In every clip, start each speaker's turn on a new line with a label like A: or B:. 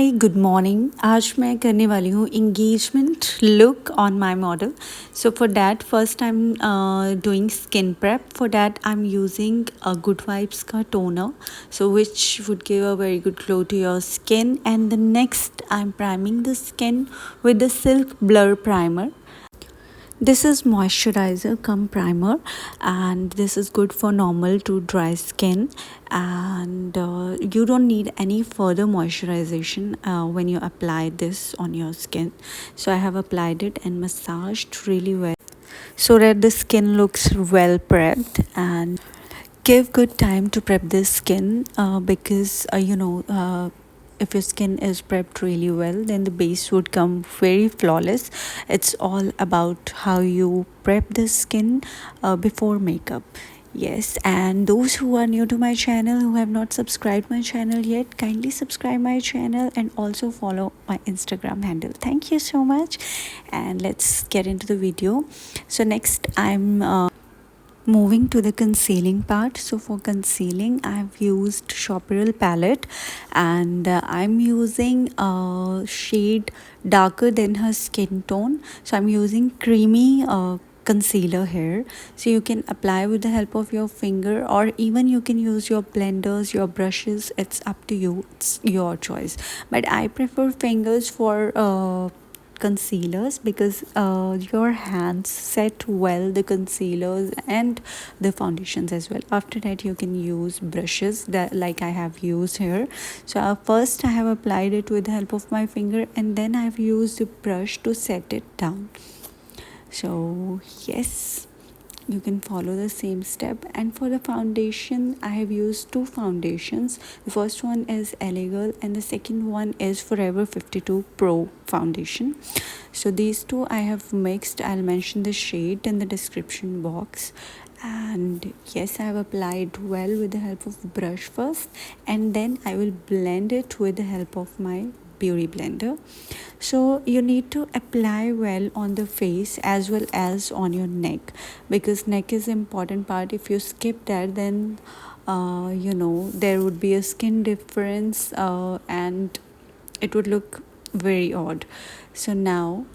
A: Hi good morning. आज मैं करने वाली हूँ engagement look on my model. So for that first I am doing skin prep. For that I am using a good vibes का toner, so which would give a very good glow to your skin. And the next I am priming the skin with the silk blur primer. This is moisturizer cum primer, and this is good for normal to dry skin, and you don't need any further moisturization when you apply this on your skin. So I have applied it and massaged really well so that the skin looks well prepped. And give good time to prep the skin because if your skin is prepped really well, then the base would come very flawless. It's all about how you prep the skin before makeup. Yes, and those who are new to my channel, who have not subscribed my channel yet, kindly subscribe my channel and also follow my Instagram handle. Thank you so much, and let's get into the video. So next I'm moving to the concealing part. So for concealing, I've used Shopperl palette, and I'm using a shade darker than her skin tone. So I'm using creamy concealer here. So you can apply with the help of your finger, or even you can use your blenders, your brushes. It's up to you, it's your choice, but I prefer fingers for concealers because your hands set well the concealers and the foundations as well. After that you can use brushes that like I have used here. So first I have applied it with the help of my finger, and then I have used the brush to set it down. So yes, you can follow the same step. And for the foundation, I have used two foundations. The first one is LA Girl and the second one is Forever 52 Pro foundation. So these two I have mixed. I'll mention the shade in the description box. And yes, I have applied well with the help of brush first, and then I will blend it with the help of my beauty blender. So you need to apply well on the face as well as on your neck, because neck is important part. If you skip that, then there would be a skin difference and it would look very odd. So now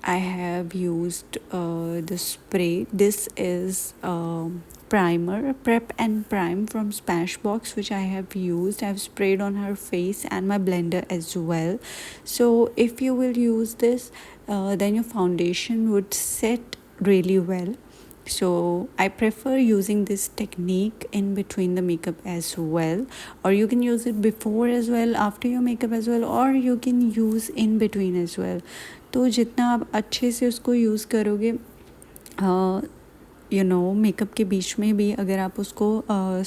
A: I have used the spray. This is primer, prep and prime from Smashbox, which I have used. I've sprayed on her face and my blender as well. So if you will use this, then your foundation would set really well. So I prefer using this technique in between the makeup as well, or you can use it before as well, after your makeup as well, or you can use in between as well. तो जितना आप अच्छे से उसको use करोगे, makeup के बीच में भी अगर आप उसको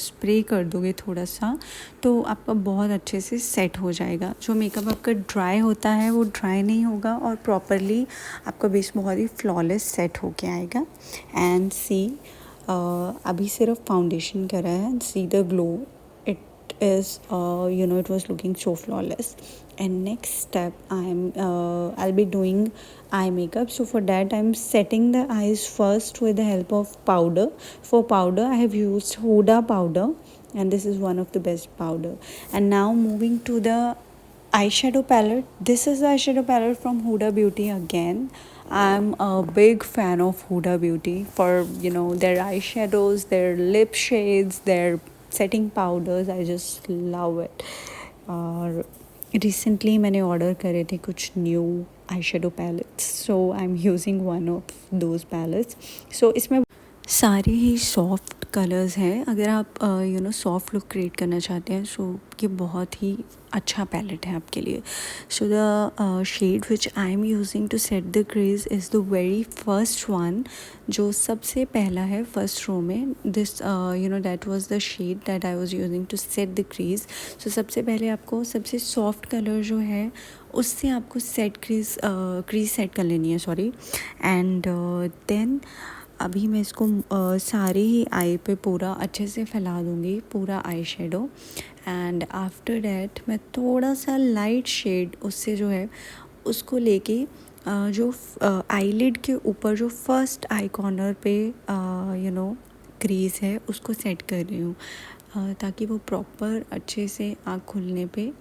A: स्प्रे कर दोगे थोड़ा सा, तो आपका बहुत अच्छे से सेट हो जाएगा. जो मेकअप आपका ड्राई होता है वो ड्राई नहीं होगा, और प्रॉपरली आपका बेस बहुत ही फ्लॉलेस सेट होके आएगा. एंड सी अभी सिर्फ फाउंडेशन करा है, and see the glow. It is it was looking so flawless. And next step I'll be doing eye makeup. So for that I'm setting the eyes first with the help of powder. For powder I have used Huda powder, and this is one of the best powder. And now moving to the eyeshadow palette. This is the eyeshadow palette from Huda Beauty again. I'm a big fan of Huda Beauty for their eyeshadows, their lip shades, their setting powders. I just love it. और recently मैंने order करे थे कुछ new eye shadow palettes, so I am using one of those palettes. सो इसमें सारे ही soft colours हैं. अगर आप सॉफ्ट लुक क्रिएट करना चाहते हैं, सो ये बहुत ही अच्छा पैलेट है आपके लिए. So the shade which I am using to set the crease is the very first one, जो सबसे पहला है फर्स्ट रो में. This that was the shade that I was using to set the crease. So सबसे पहले आपको सबसे soft colour जो है उससे आपको सेट क्रीज सेट कर लेनी है, सॉरी. एंड देन अभी मैं इसको सारे ही आई पे पूरा अच्छे से फैला दूँगी, पूरा eye shadow. And after that मैं थोड़ा सा लाइट शेड उससे जो है उसको लेके जो आईलिड के ऊपर जो फर्स्ट आई कॉर्नर पे क्रीज है उसको सेट कर रही हूँ, ताकि वो प्रॉपर अच्छे से आँख खुलने पे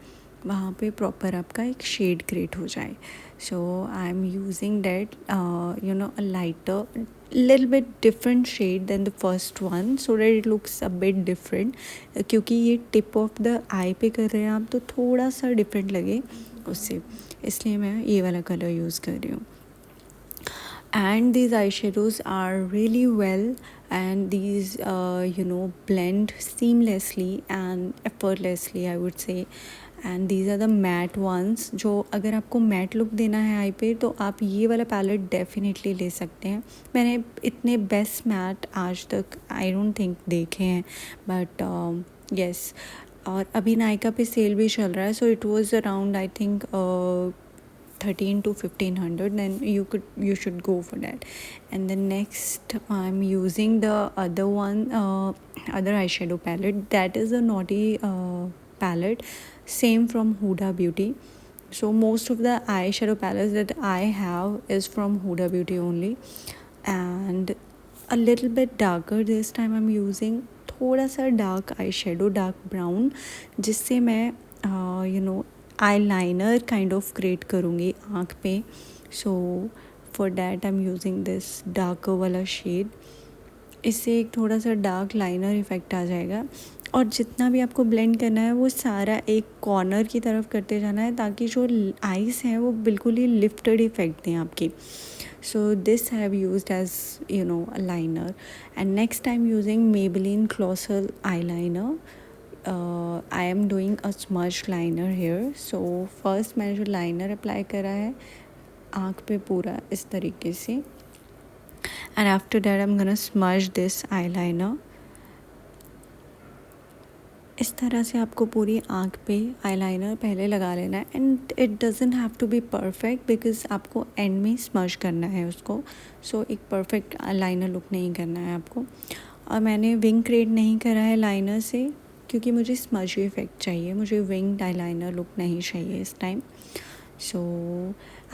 A: वहाँ पे प्रॉपर आपका एक शेड क्रिएट हो जाए. So I am using that a lighter, little bit different shade than the first one so that it looks a bit different. क्योंकि ये टिप ऑफ द आई पे कर रहे हैं आप, तो थोड़ा सा डिफरेंट लगे उससे, इसलिए मैं ये वाला कलर यूज़ कर रही हूँ. And these eyeshadows are really well, and these blend seamlessly and effortlessly, I would say. And these are the matte ones. जो अगर आपको मैट लुक देना है आई पे, तो आप ये वाला पैलेट डेफिनेटली ले सकते हैं. मैंने इतने बेस्ट मैट आज तक आई डोंट थिंक देखे हैं, बट येस. और अभी नायका पे सेल भी चल रहा है, so it was around I think 13 to 1500, then you should go for that. And then next I'm using the other one, other eyeshadow palette, that is a Naughty palette, same from Huda Beauty. So most of the eyeshadow palettes that I have is from Huda Beauty only. And a little bit darker this time I'm using थोड़ा सा dark eye shadow, dark brown, जिससे मैं eye liner kind of create करूँगी आँख पे. So for that I am using this darker वाला shade. इससे एक थोड़ा सा डार्क लाइनर इफ़ेक्ट आ जाएगा. और जितना भी आपको ब्लेंड करना है वो सारा एक कॉर्नर की तरफ करते जाना है, ताकि जो आईज हैं वो बिल्कुल ही लिफ्टेड इफ़ेक्ट दें आपकी. So this I have used as a liner. And next I'm using Maybelline Colossal eyeliner. I am doing a smudge liner here. So first मैंने जो liner apply करा है आँख पे पूरा इस तरीके से, and after that I'm gonna smudge this eyeliner. इस तरह से आपको पूरी आँख पे आईलाइनर पहले लगा लेना है. And it doesn't have to be perfect, because आपको एंड में स्मज करना है उसको. सो एक परफेक्ट आईलाइनर लुक नहीं करना है आपको. और मैंने विंग क्रिएट नहीं करा है लाइनर से, क्योंकि मुझे स्मज इफेक्ट चाहिए, मुझे विंग आईलाइनर लुक नहीं चाहिए इस time. So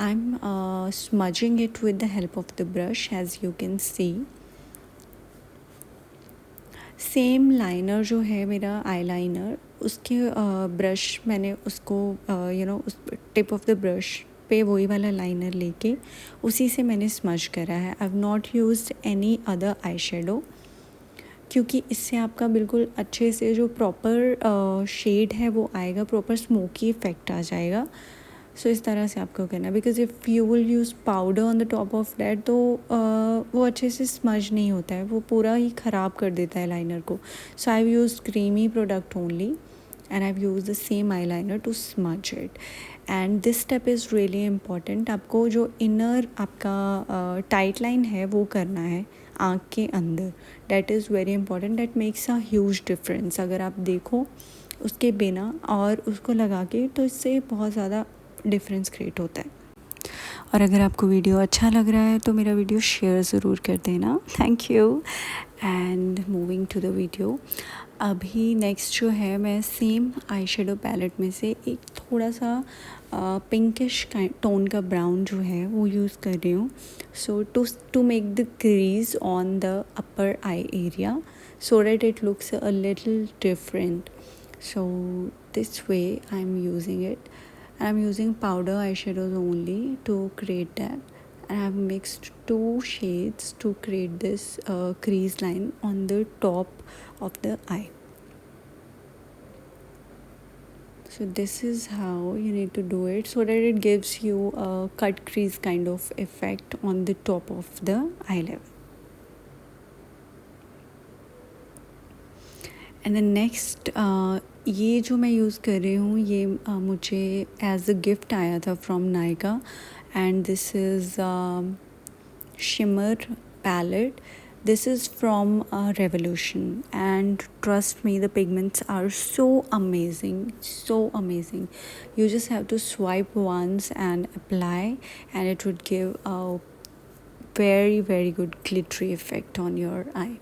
A: I am smudging it with the help of the brush, as you can see. Same liner जो है मेरा आईलाइनर, उसके ब्रश मैंने उसको उस टिप ऑफ द ब्रश पे वही वाला लाइनर लेके उसी से मैंने स्मज करा है. आई have not used any other eye shadow, क्योंकि इससे आपका बिल्कुल अच्छे से जो प्रॉपर शेड है वो आएगा, प्रॉपर स्मोकी इफेक्ट आ जाएगा. सो इस तरह से आपको करना है, because if you will use powder on the top of that, तो वो अच्छे से स्मज नहीं होता है, वो पूरा ही ख़राब कर देता है लाइनर को. So I have used creamy product only, and I have used the same eye liner to smudge it. And this step is really important. आपको जो इनर आपका टाइट लाइन है वो करना है आँख के अंदर. That is very important, that makes a huge difference. अगर आप देखो उसके बिना और उसको लगा के, तो इससे बहुत ज़्यादा डिफरेंस क्रिएट होता है. और अगर आपको वीडियो अच्छा लग रहा है तो मेरा वीडियो शेयर ज़रूर कर देना. Thank you. And moving to the video, अभी नेक्स्ट जो है, मैं सेम आई शेडो पैलेट में से एक थोड़ा सा पिंकिश टोन का ब्राउन जो है वो यूज़ कर रही हूँ. So to make the crease on the upper eye area, so that it looks a little different. So this way I'm using it. I'm using powder eyeshadows only to create that, and I've mixed two shades to create this crease line on the top of the eye. So this is how you need to do it, so that it gives you a cut crease kind of effect on the top of the eye level. And then next ये जो मैं use कर रही हूँ, ये मुझे as a gift आया था from Nykaa, and this is shimmer palette. This is from Revolution, and trust me, the pigments are so amazing, so amazing. You just have to swipe once and apply, and it would give a very, very good glittery effect on your eye.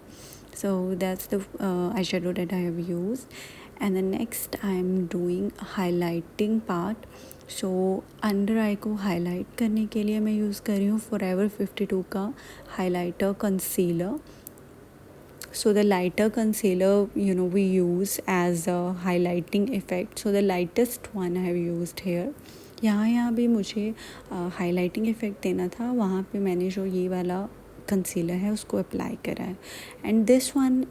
A: So that's the eyeshadow that I have used. And then next I am doing highlighting part. So under eye को highlight करने के लिए मैं use कर रही हूँ forever 52 का highlighter concealer. So the lighter concealer, we use as a highlighting effect. So the lightest one I have used here. यहाँ भी मुझे हाईलाइटिंग इफ़ेक्ट देना था, वहाँ पे मैंने जो ये वाला कंसीलर है उसको अप्लाई करा है. And this one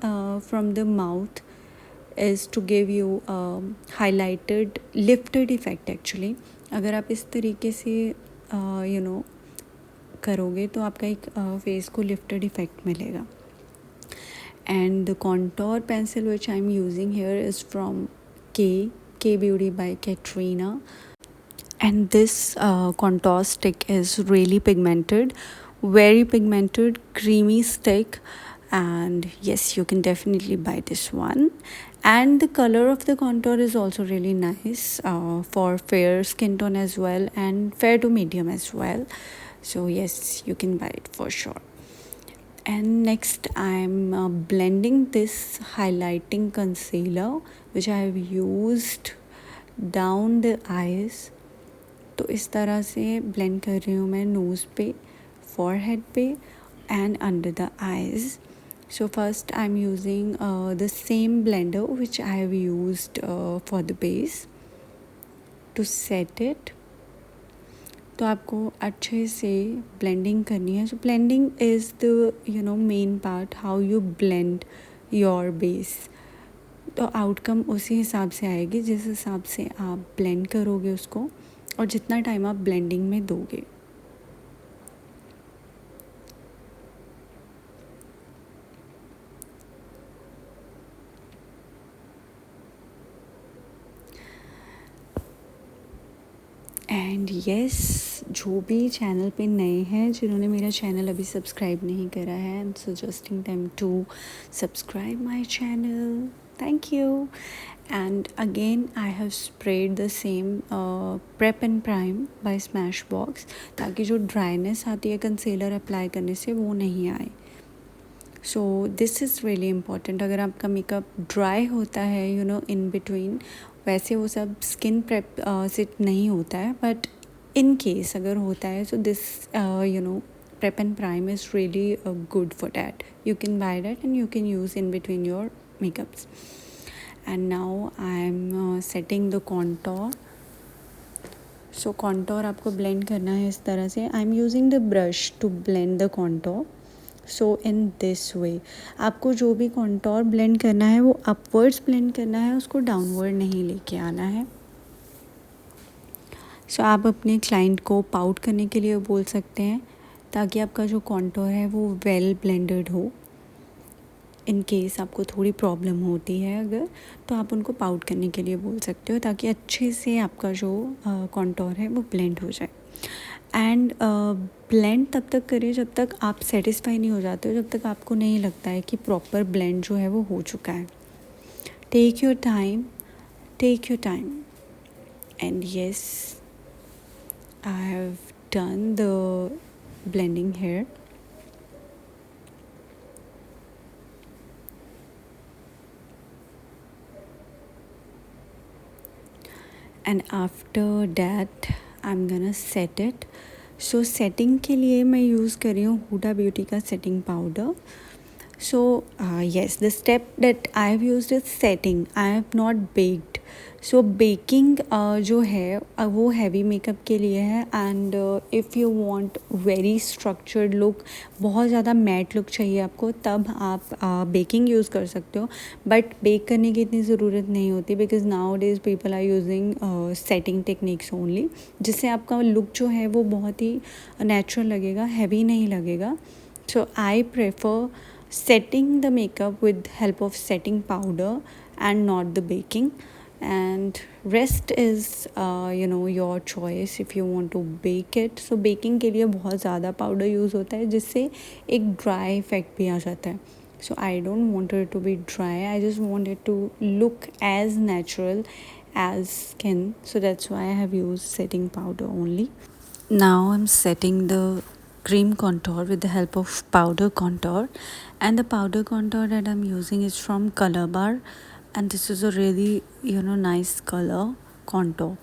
A: from the mouth is to give you highlighted lifted effect. Actually अगर आप इस तरीके से करोगे तो आपका एक फेस को लिफ्टेड इफ़ेक्ट मिलेगा. And the contour pencil which I'm using here is from K Beauty by Katrina, and this contour stick is really pigmented, very pigmented, creamy stick. And yes, you can definitely buy this one. And the color of the contour is also really nice for fair skin tone as well, and fair to medium as well. So yes, you can buy it for sure. And next I'm blending this highlighting concealer which I have used down the eyes. तो इस तरह से blend कर रही हूँ मैं nose पे, forehead पे and under the eyes. So first I'm using the same blender which I have used for the base to set it. तो आपको अच्छे से ब्लेंडिंग करनी है. So blending is the main part, how you blend your base. तो outcome उसी हिसाब से आएगी जिस हिसाब से आप ब्लेंड करोगे उसको और जितना टाइम आप ब्लेंडिंग में दोगे. एंड येस, जो भी चैनल पे नए हैं, जिन्होंने मेरा चैनल अभी सब्सक्राइब नहीं करा है, I am suggesting them to subscribe my channel. Thank you. And again I have sprayed the same prep and prime by Smashbox, ताकि जो ड्राइनेस आती है कंसीलर अप्लाई करने से वो नहीं आए. So this is really important. अगर आपका मेकअप ड्राई होता है इन बिटवीन, वैसे वो सब स्किन प्रेप से नहीं होता है, बट इन केस अगर होता है तो this prep and prime is really good for that. You can buy that and you can use in between your makeups. And now I'm setting the contour. So contour आपको blend करना है इस तरह से. I'm using the brush to blend the contour. So in this way आपको जो भी contour blend करना है वो upwards blend करना है, उसको downward नहीं लेके आना है. So आप अपने client को pout करने के लिए बोल सकते हैं, ताकि आपका जो contour है वो well blended हो. इन केस आपको थोड़ी प्रॉब्लम होती है अगर, तो आप उनको पाउट करने के लिए बोल सकते हो, ताकि अच्छे से आपका जो कॉन्टोर है वो ब्लेंड हो जाए. एंड ब्लेंड तब तक करें जब तक आप सेटिस्फाई नहीं हो जाते हो, जब तक आपको नहीं लगता है कि प्रॉपर ब्लेंड जो है वो हो चुका है. Take your time, take your time. And yes, I have done the blending here. And after that I am gonna set it. So setting के लिए मैं यूज़ कर रही हूँ हुडा ब्यूटी का setting powder. So yes, the step that I have used is setting. I have not baked. So baking जो है वो हैवी मेकअप के लिए है. And if you want very structured look, बहुत ज़्यादा मैट लुक चाहिए आपको, तब आप बेकिंग यूज़ कर सकते हो. बट बेक करने की इतनी ज़रूरत नहीं होती, because nowadays people are using setting techniques only, जिससे आपका लुक जो है वो बहुत ही नेचुरल लगेगा, हैवी नहीं लगेगा. So I prefer setting the makeup with help of setting powder and not the baking. And rest is your choice if you want to bake it. So baking के लिए बहुत ज़्यादा पाउडर यूज़ होता है, जिससे एक ड्राई इफेक्ट भी आ जाता है. So I don't want it to be dry. I just want it to look as natural as skin. So that's why I have used setting powder only. Now I'm setting the cream contour with the help of powder contour, and the powder contour that I'm using is from Color Bar, and this is a really nice color contour.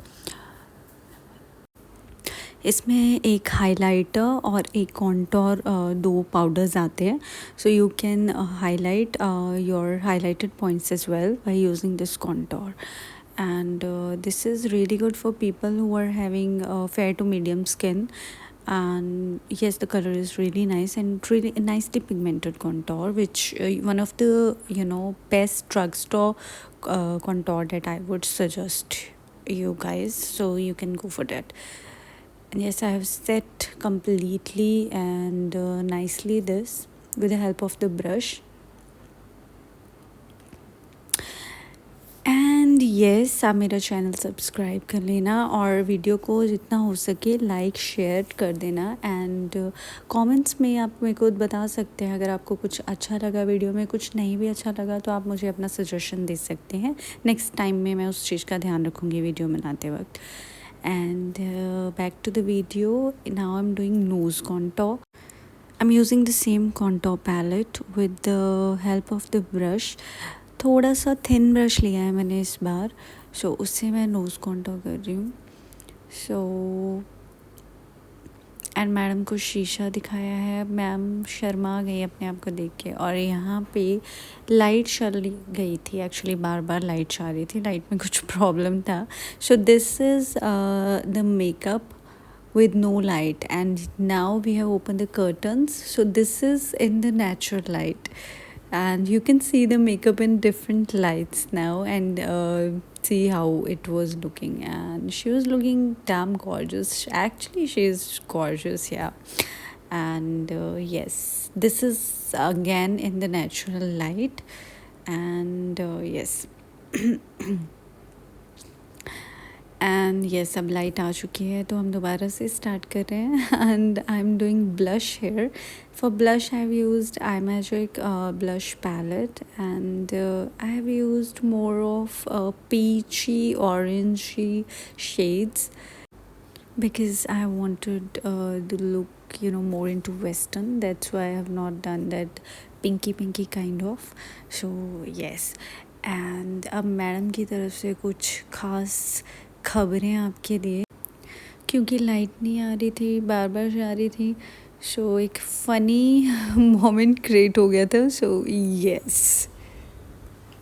A: इसमें एक highlighter और एक contour दो powders आते हैं. So you can highlight your highlighted points as well by using this contour. And this is really good for people who are having fair to medium skin. And yes, the color is really nice and really nicely pigmented contour, which one of the best drugstore contour that I would suggest you guys, so you can go for that. And yes, I have set completely and nicely this with the help of the brush. And yes, आप मेरा channel subscribe कर लेना और video को जितना हो सके like share कर देना. एंड कमेंट्स में आप मेरे को बता सकते हैं अगर आपको कुछ अच्छा लगा वीडियो में, कुछ नहीं भी अच्छा लगा तो आप मुझे अपना सजेशन दे सकते हैं. नेक्स्ट टाइम में मैं उस चीज़ का ध्यान रखूँगी वीडियो बनाते वक्त. And back to the video. Now I am doing nose contour. I'm using the same contour palette with the help of the brush. थोड़ा सा थिन ब्रश लिया है मैंने इस बार. सो उससे मैं नोज़ कॉन्टोर कर रही हूँ. सो एंड मैडम को शीशा दिखाया है. मैम शर्मा गई अपने आप को देख के. और यहाँ पे लाइट चली गई थी, एक्चुअली बार बार लाइट आ रही थी, लाइट में कुछ प्रॉब्लम था. So this is the makeup with no light, and now we have opened the curtains, so this is in the natural light and you can see the makeup in different lights now. And see how it was looking, and she was looking damn gorgeous. Actually she is gorgeous, yeah. And yes, this is again in the natural light. And yes. And yes, अब light आ चुकी है तो हम दोबारा से start कर रहे हैं. And I am doing blush here. For blush I have used I magic blush palette, and I have used more of peachy orangey shades because I wanted the look more into western. That's why I have not done that pinky kind of. So yes. And अब madam की तरफ से कुछ खास खबरें आपके लिए, क्योंकि लाइट नहीं आ रही थी, बार बार जा रही थी. सो एक फ़नी मोमेंट क्रिएट हो गया था. सो यस,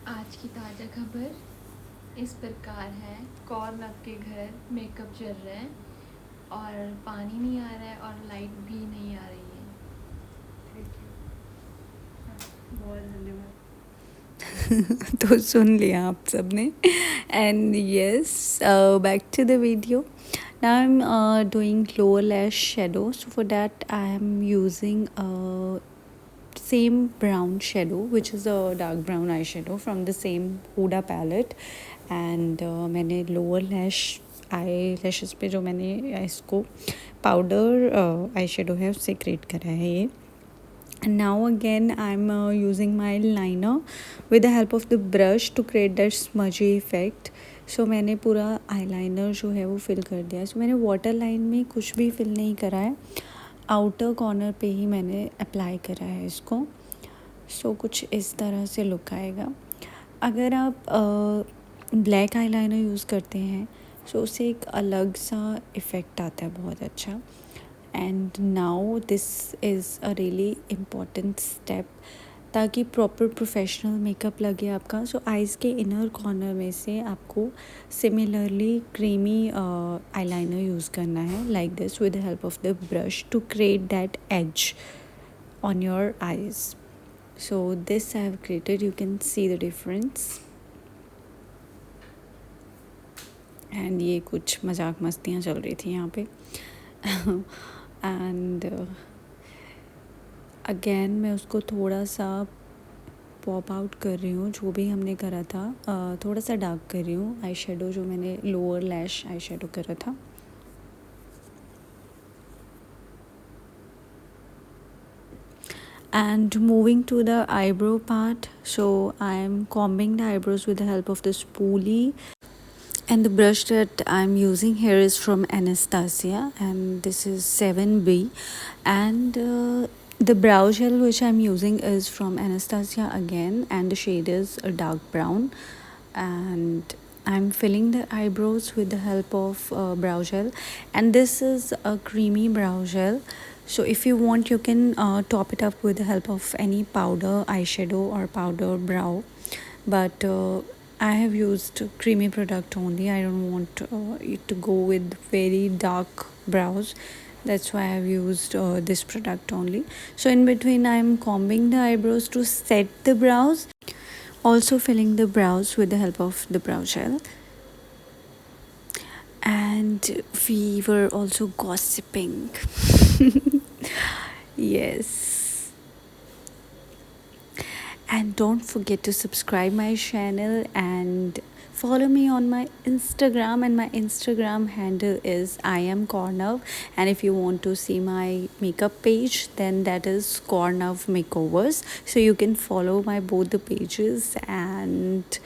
B: आज की ताज़ा खबर इस प्रकार है. कॉर्न आपके घर मेकअप चल रहा है और पानी नहीं आ रहा है और लाइट भी नहीं आ रही है. बहुत धन्यवाद.
A: तो सुन लिया आप सब ने. And yes, back to the video. Now I'm doing lower lash shadow. So for that I am using same brown shadow, which is a dark brown eyeshadow from the same Huda palette. And मैंने lower lash eyelashes पे जो मैंने इसको powder eyeshadow है उससे create करा है ये. And now again I'm using my liner with the help of the brush to create that smudgy effect. सो मैंने पूरा आईलाइनर जो है वो फिल कर दिया. सो मैंने वाटर लाइन में कुछ भी फिल नहीं करा है, आउटर कॉर्नर पे ही मैंने अप्लाई करा है इसको. सो कुछ इस तरह से लुक आएगा. अगर आप ब्लैक आईलाइनर यूज़ करते हैं सो उससे एक अलग सा इफ़ेक्ट आता है, बहुत अच्छा. And now this is a really important step ताकि प्रॉपर प्रोफेशनल मेकअप लगे आपका. सो आइज़ के इनर कॉर्नर में से आपको सिमिलरली क्रीमी आईलाइनर यूज़ करना है, like this, with the help of the brush to create that edge on your eyes. So this I have created, you can see the difference. And ये कुछ मजाक मस्तियाँ चल रही थी यहाँ पे. एंड अगेन मैं उसको थोड़ा सा पॉप आउट कर रही हूँ, जो भी हमने करा था. थोड़ा सा डार्क कर रही हूँ आई शेडो, जो मैंने लोअर लैश आई शेडो करा था. And moving to the eyebrow part, so I am combing the eyebrows with the help of the spoolie. And the brush that I'm using here is from Anastasia, and this is 7B. And the brow gel which I'm using is from Anastasia again, and the shade is a dark brown. And I'm filling the eyebrows with the help of brow gel, and this is a creamy brow gel. So if you want, you can top it up with the help of any powder eyeshadow or powder brow, but I have used creamy product only. I don't want it to go with very dark brows. That's why I've used this product only. So in between, I'm combing the eyebrows to set the brows, also filling the brows with the help of the brow gel. And we were also gossiping. Yes. And don't forget to subscribe my channel and follow me on my Instagram, and my Instagram handle is I am Cornav. And if you want to see my makeup page, then that is Cornav Makeovers. So you can follow my both the pages and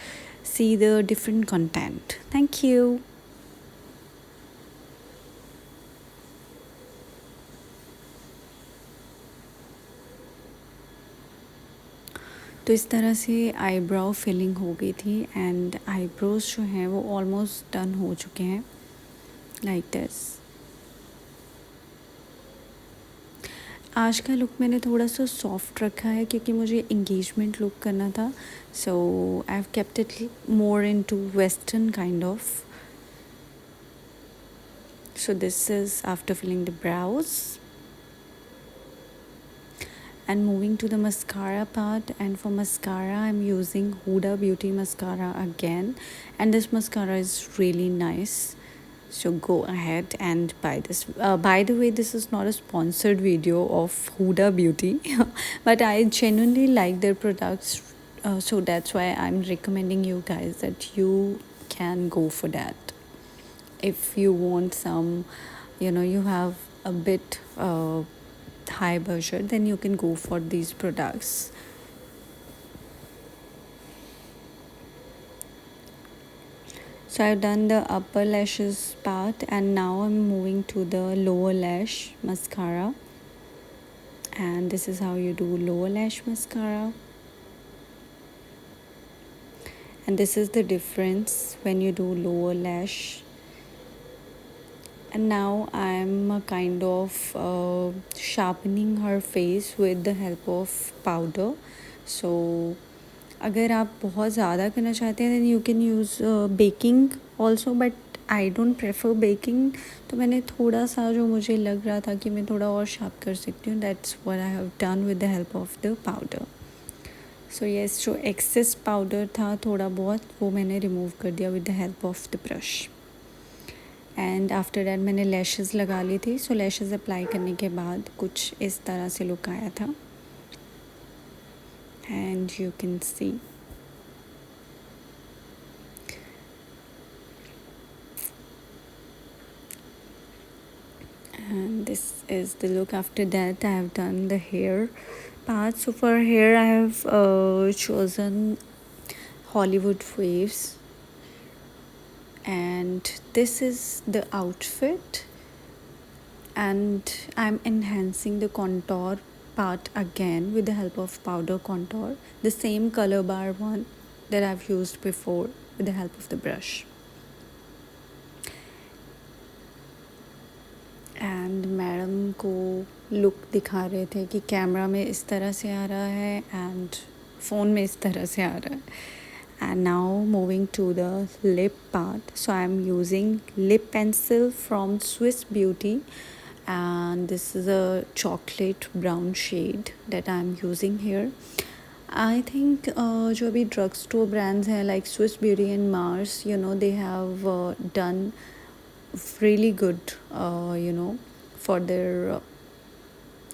A: see the different content. Thank you. तो इस तरह से eyebrow filling हो गई थी, and eyebrows जो हैं वो ऑलमोस्ट डन हो चुके हैं, लाइक दिस. आज का लुक मैंने थोड़ा सा सॉफ्ट रखा है क्योंकि मुझे इंगेजमेंट लुक करना था. So I have kept it more into western kind of. So this is after filling the brows. And moving to the mascara part, and for mascara I'm using Huda Beauty mascara again, and this mascara is really nice, so go ahead and buy this. By the way, this is not a sponsored video of Huda Beauty but I genuinely like their products, so that's why I'm recommending you guys that you can go for that. If you want some, you have a bit high budget, then you can go for these products. So I've done the upper lashes part, and now I'm moving to the lower lash mascara. And this is how you do lower lash mascara. And this is the difference when you do lower lash. And now I'm kind of sharpening her face with the help of powder. So अगर आप बहुत ज़्यादा करना चाहते हैं, then you can use baking also, but I don't prefer baking. तो मैंने थोड़ा सा जो मुझे लग रहा था कि मैं थोड़ा और शार्प कर सकती हूँ, that's what I have done with the help of the powder. So yes, जो excess powder था थोड़ा बहुत, वो मैंने remove कर दिया with the help of the brush. And after that मैंने लैशेस लगा ली थी. सो लैशेस अप्लाई करने के बाद कुछ इस तरह से लुक आया था, and you can C. And this is the look. After that I have done the hair part. So for hair I have chosen Hollywood waves, and this is the outfit. And I'm enhancing the contour part again with the help of powder contour, the same color bar one that I've used before, with the help of the brush. And madam को look दिखा रहे थे कि camera में इस तरह से आ रहा है एंड फ़ोन में इस तरह से आ रहा है. And now moving to the lip part. So I'm using lip pencil from Swiss Beauty, and this is a chocolate brown shade that I'm using here. I think जो अभी drug store brands हैं like Swiss Beauty and Mars, they have done really good, for their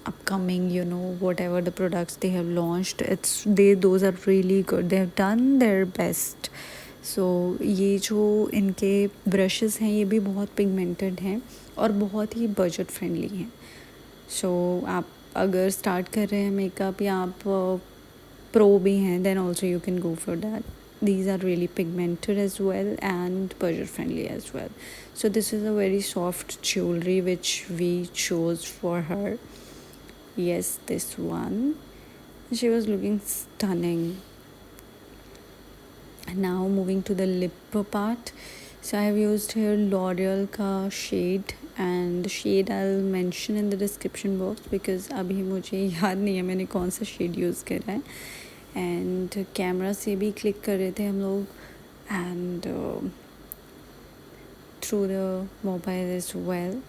A: upcoming, whatever the products they have launched, those are really good. They have done their best. So ये जो इनके brushes हैं ये भी बहुत pigmented हैं और बहुत ही budget friendly हैं. So आप अगर start कर रहे हैं makeup या आप pro भी हैं, then also you can go for that. These are really pigmented as well and budget friendly as well. So this is a very soft jewelry which we chose for her. Yes, this one. She was looking stunning. Now moving to the lip part. So I have used here L'Oreal का shade, and the shade I'll mention in the description box because अभी मुझे याद नहीं है मैंने कौन सा shade use करा है. And कैमरा से भी क्लिक कर रहे थे हम लोग, and through the mobile as well.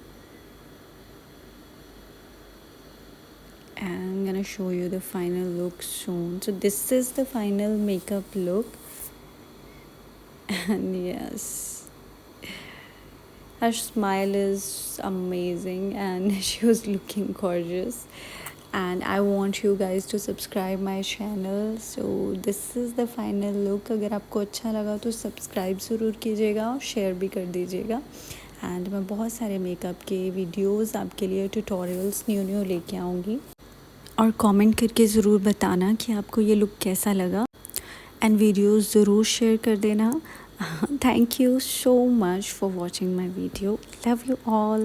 A: And I'm gonna show you the final look soon. So this is the final makeup look. And yes, her smile is amazing and she was looking gorgeous. And I want you guys to subscribe my channel. So this is the final look. अगर आपको अच्छा लगा तो subscribe ज़रूर कीजिएगा और share भी कर दीजिएगा. एंड मैं बहुत सारे मेकअप के वीडियोस आपके लिए ट्यूटोरियल्स न्यू लेके आऊँगी. और कमेंट करके ज़रूर बताना कि आपको ये लुक कैसा लगा. एंड वीडियोस ज़रूर शेयर कर देना. Thank you so much for watching my video. Love you all.